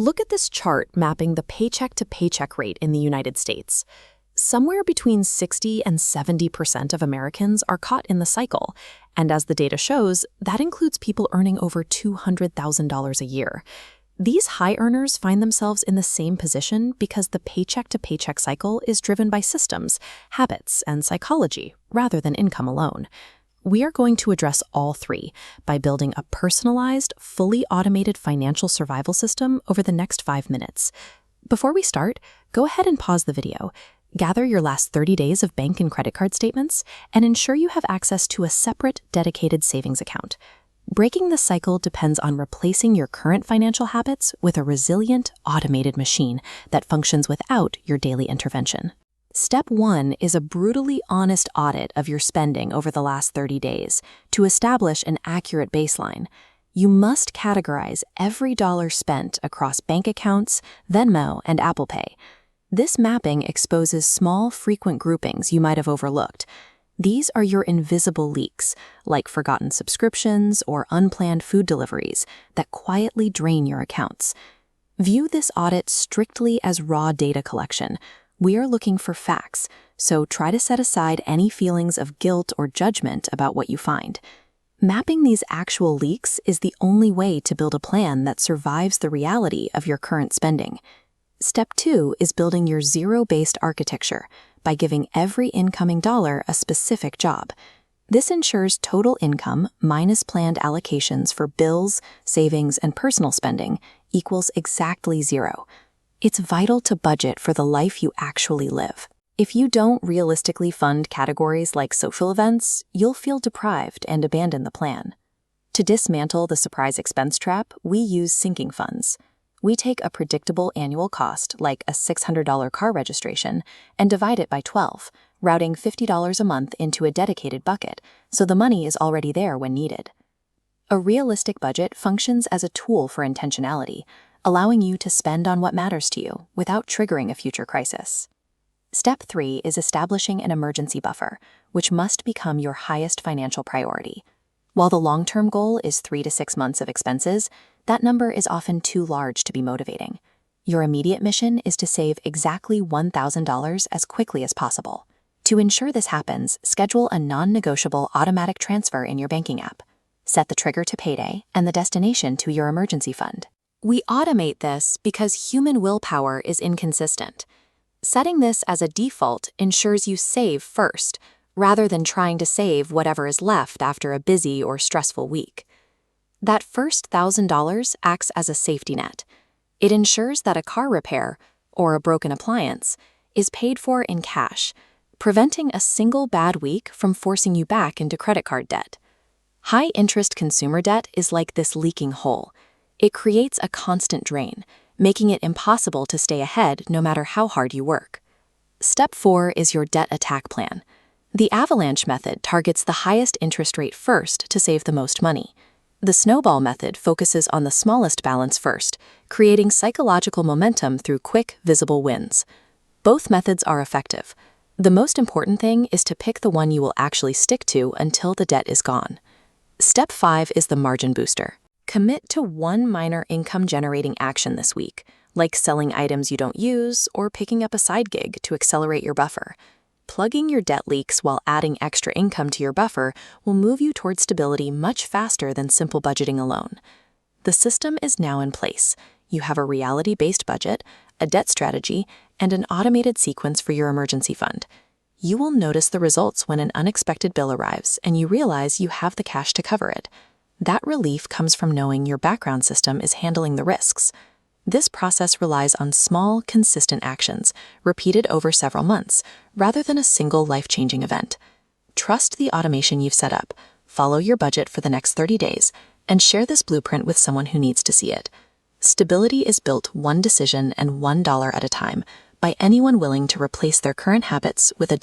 Look at this chart mapping the paycheck-to-paycheck rate in the United States. Somewhere between 60 and 70% of Americans are caught in the cycle, and as the data shows, that includes people earning over $200,000 a year. These high earners find themselves in the same position because the paycheck-to-paycheck cycle is driven by systems, habits, and psychology, rather than income alone. We are going to address all three by building a personalized, fully automated financial survival system over the next 5 minutes. Before we start, go ahead and pause the video. Gather your last 30 days of bank and credit card statements, and ensure you have access to a separate, dedicated savings account. Breaking the cycle depends on replacing your current financial habits with a resilient, automated machine that functions without your daily intervention. Step 1 is a brutally honest audit of your spending over the last 30 days to establish an accurate baseline. You must categorize every dollar spent across bank accounts, Venmo, and Apple Pay. This mapping exposes small, frequent groupings you might have overlooked. These are your invisible leaks, like forgotten subscriptions or unplanned food deliveries, that quietly drain your accounts. View this audit strictly as raw data collection. We are looking for facts, so try to set aside any feelings of guilt or judgment about what you find. Mapping these actual leaks is the only way to build a plan that survives the reality of your current spending. Step 2 is building your zero-based architecture by giving every incoming dollar a specific job. This ensures total income minus planned allocations for bills, savings, and personal spending equals exactly zero. It's vital to budget for the life you actually live. If you don't realistically fund categories like social events, you'll feel deprived and abandon the plan. To dismantle the surprise expense trap, we use sinking funds. We take a predictable annual cost, like a $600 car registration, and divide it by 12, routing $50 a month into a dedicated bucket, so the money is already there when needed. A realistic budget functions as a tool for intentionality, allowing you to spend on what matters to you without triggering a future crisis. Step 3 is establishing an emergency buffer, which must become your highest financial priority. While the long-term goal is 3 to 6 months of expenses, that number is often too large to be motivating. Your immediate mission is to save exactly $1,000 as quickly as possible. To ensure this happens, schedule a non-negotiable automatic transfer in your banking app. Set the trigger to payday and the destination to your emergency fund. We automate this because human willpower is inconsistent. Setting this as a default ensures you save first, rather than trying to save whatever is left after a busy or stressful week. That first $1,000 acts as a safety net. It ensures that a car repair, or a broken appliance, is paid for in cash, preventing a single bad week from forcing you back into credit card debt. High-interest consumer debt is like this leaking hole. It creates a constant drain, making it impossible to stay ahead no matter how hard you work. Step 4 is your debt attack plan. The avalanche method targets the highest interest rate first to save the most money. The snowball method focuses on the smallest balance first, creating psychological momentum through quick, visible wins. Both methods are effective. The most important thing is to pick the one you will actually stick to until the debt is gone. Step 5 is the margin booster. Commit to one minor income-generating action this week, like selling items you don't use or picking up a side gig to accelerate your buffer. Plugging your debt leaks while adding extra income to your buffer will move you toward stability much faster than simple budgeting alone. The system is now in place. You have a reality-based budget, a debt strategy, and an automated sequence for your emergency fund. You will notice the results when an unexpected bill arrives and you realize you have the cash to cover it. That relief comes from knowing your background system is handling the risks. This process relies on small, consistent actions, repeated over several months, rather than a single life-changing event. Trust the automation you've set up, follow your budget for the next 30 days, and share this blueprint with someone who needs to see it. Stability is built one decision and $1 at a time by anyone willing to replace their current habits with a